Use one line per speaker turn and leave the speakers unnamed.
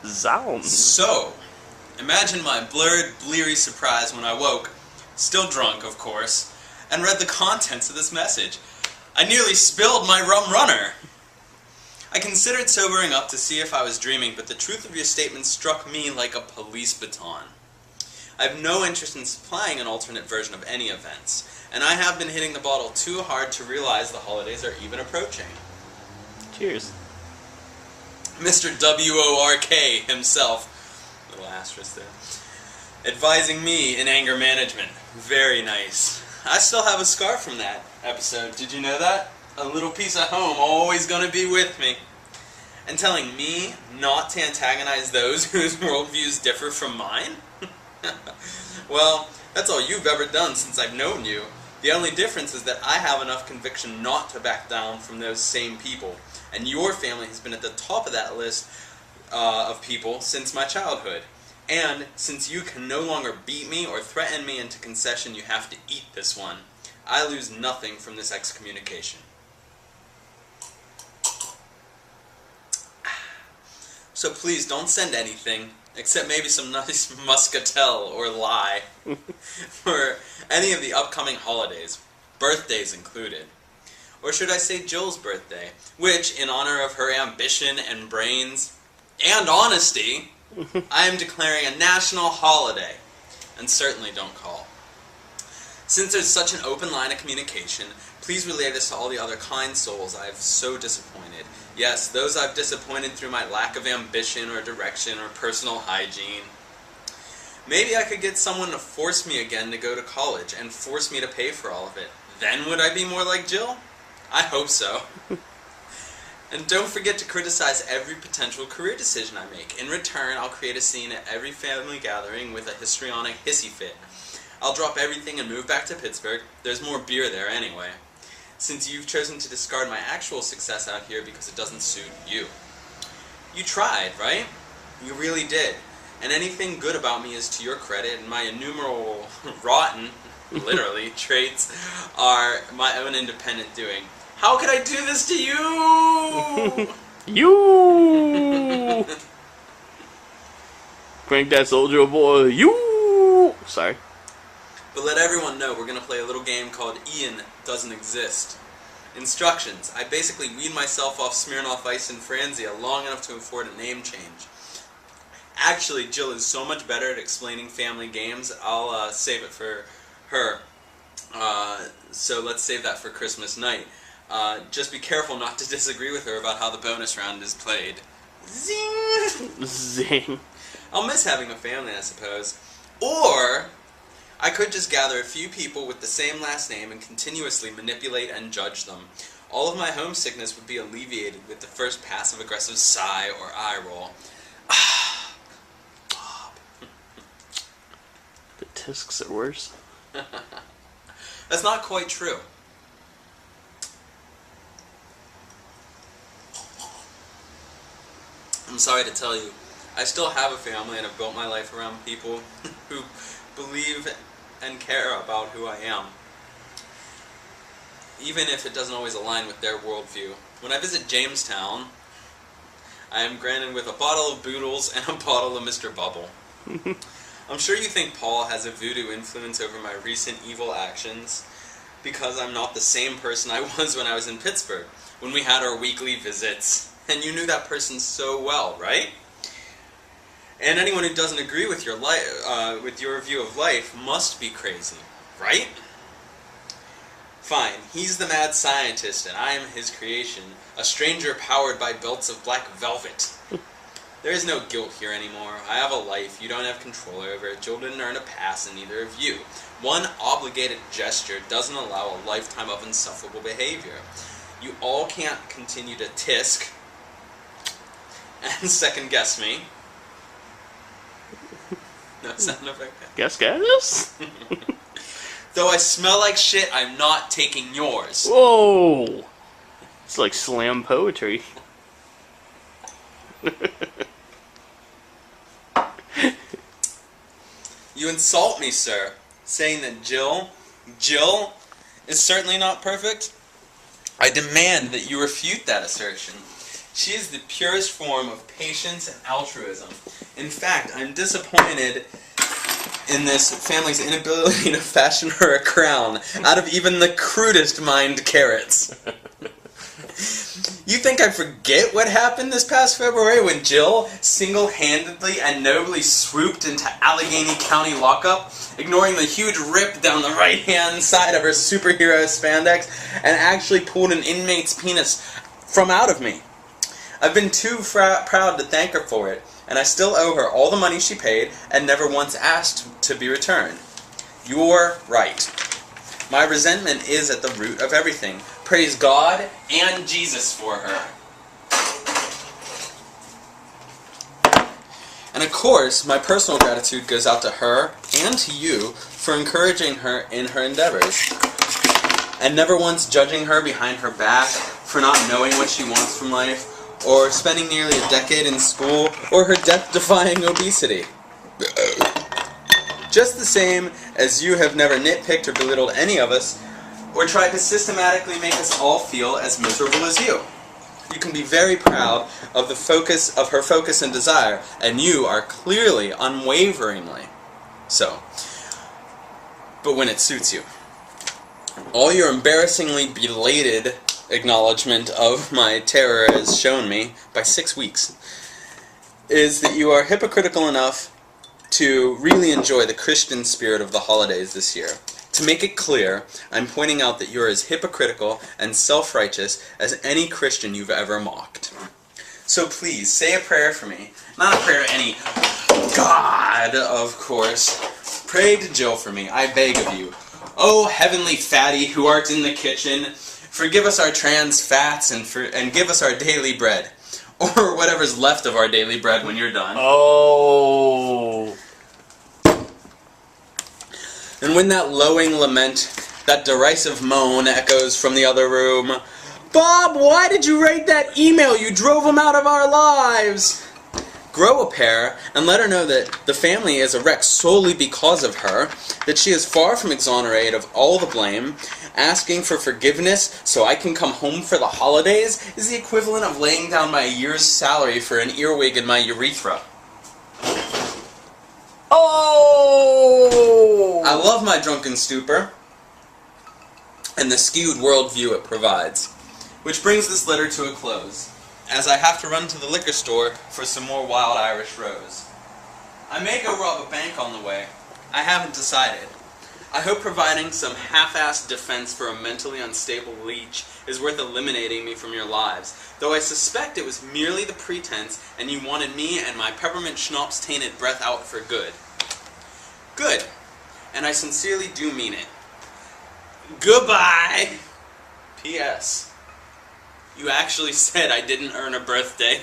Zounds.
So, imagine my blurred, bleary surprise when I woke, still drunk, of course, and read the contents of this message. I nearly spilled my rum runner. I considered sobering up to see if I was dreaming, but the truth of your statement struck me like a police baton. I have no interest in supplying an alternate version of any events, and I have been hitting the bottle too hard to realize the holidays are even approaching.
Cheers.
Mr. WORK himself, little asterisk there, advising me in anger management. Very nice. I still have a scar from that episode. Did you know that? A little piece of home always gonna be with me. And telling me not to antagonize those whose worldviews differ from mine? Well, that's all you've ever done since I've known you. The only difference is that I have enough conviction not to back down from those same people. And your family has been at the top of that list of people since my childhood. And since you can no longer beat me or threaten me into concession, you have to eat this one. I lose nothing from this excommunication. So please don't send anything, except maybe some nice muscatel or lye, for any of the upcoming holidays, birthdays included. Or should I say Jill's birthday, which, in honor of her ambition and brains, and honesty, I am declaring a national holiday, and certainly don't call. Since there's such an open line of communication, please relay this to all the other kind souls I have so disappointed. Yes, those I've disappointed through my lack of ambition or direction or personal hygiene. Maybe I could get someone to force me again to go to college and force me to pay for all of it. Then would I be more like Jill? I hope so. And don't forget to criticize every potential career decision I make. In return, I'll create a scene at every family gathering with a histrionic hissy fit. I'll drop everything and move back to Pittsburgh. There's more beer there anyway. Since you've chosen to discard my actual success out here because it doesn't suit you. You tried, right? You really did. And anything good about me is to your credit, and my innumerable rotten, literally, traits are my own independent doing. How could I do this to you?
You! Crank that soldier boy. You! Sorry.
But let everyone know we're going to play a little game called Ian Doesn't Exist. Instructions. I basically weed myself off Smirnoff Ice and Franzia long enough to afford a name change. Actually, Jill is so much better at explaining family games, I'll save it for her. So let's save that for Christmas night. Just be careful not to disagree with her about how the bonus round is played. Zing!
Zing.
I'll miss having a family, I suppose. Or I could just gather a few people with the same last name and continuously manipulate and judge them. All of my homesickness would be alleviated with the first passive-aggressive sigh or eye roll.
The tisks are worse.
That's not quite true. I'm sorry to tell you, I still have a family and have built my life around people who believe and care about who I am, even if it doesn't always align with their worldview. When I visit Jamestown, I am granted with a bottle of Boodles and a bottle of Mr. Bubble. I'm sure you think Paul has a voodoo influence over my recent evil actions, because I'm not the same person I was when I was in Pittsburgh, when we had our weekly visits. And you knew that person so well, right? And anyone who doesn't agree with your with your view of life must be crazy, right? Fine, he's the mad scientist and I am his creation, a stranger powered by belts of black velvet. There is no guilt here anymore. I have a life you don't have control over. Jill didn't earn a pass, and neither of you. One obligated gesture doesn't allow a lifetime of insufferable behavior. You all can't continue to tisk and second guess me. No sound effect.
Guess.
Though I smell like shit, I'm not taking yours.
Whoa! It's like slam poetry.
You insult me, sir, saying that Jill is certainly not perfect. I demand that you refute that assertion. She is the purest form of patience and altruism. In fact, I'm disappointed in this family's inability to fashion her a crown out of even the crudest mined carrots. You think I forget what happened this past February when Jill single-handedly and nobly swooped into Allegheny County lockup, ignoring the huge rip down the right-hand side of her superhero spandex, and actually pulled an inmate's penis from out of me? I've been too proud to thank her for it, and I still owe her all the money she paid and never once asked to be returned. You're right. My resentment is at the root of everything. Praise God and Jesus for her. And of course, my personal gratitude goes out to her and to you for encouraging her in her endeavors, and never once judging her behind her back for not knowing what she wants from life, or spending nearly a decade in school, or her death-defying obesity. Just the same as you have never nitpicked or belittled any of us, or tried to systematically make us all feel as miserable as you. You can be very proud of her focus and desire, and you are clearly unwaveringly so. But when it suits you. All your embarrassingly belated acknowledgement of my terror has shown me, by 6 weeks, is that you are hypocritical enough to really enjoy the Christian spirit of the holidays this year. To make it clear, I'm pointing out that you're as hypocritical and self-righteous as any Christian you've ever mocked. So please, say a prayer for me. Not a prayer to any God, of course. Pray to Jill for me, I beg of you. Oh, heavenly fatty who art in the kitchen, forgive us our trans fats and give us our daily bread. Or whatever's left of our daily bread when you're done.
Oh.
And when that lowing lament, that derisive moan echoes from the other room, Bob, why did you write that email? You drove him out of our lives. Grow a pair and let her know that the family is a wreck solely because of her, that she is far from exonerated of all the blame. Asking for forgiveness so I can come home for the holidays is the equivalent of laying down my year's salary for an earwig in my urethra.
Oh!
I love my drunken stupor and the skewed worldview it provides. Which brings this letter to a close, as I have to run to the liquor store for some more Wild Irish Rose. I may go rob a bank on the way. I haven't decided. I hope providing some half-assed defense for a mentally unstable leech is worth eliminating me from your lives, though I suspect it was merely the pretense and you wanted me and my peppermint schnapps-tainted breath out for good. Good. And I sincerely do mean it. Goodbye! P.S. You actually said I didn't earn a birthday.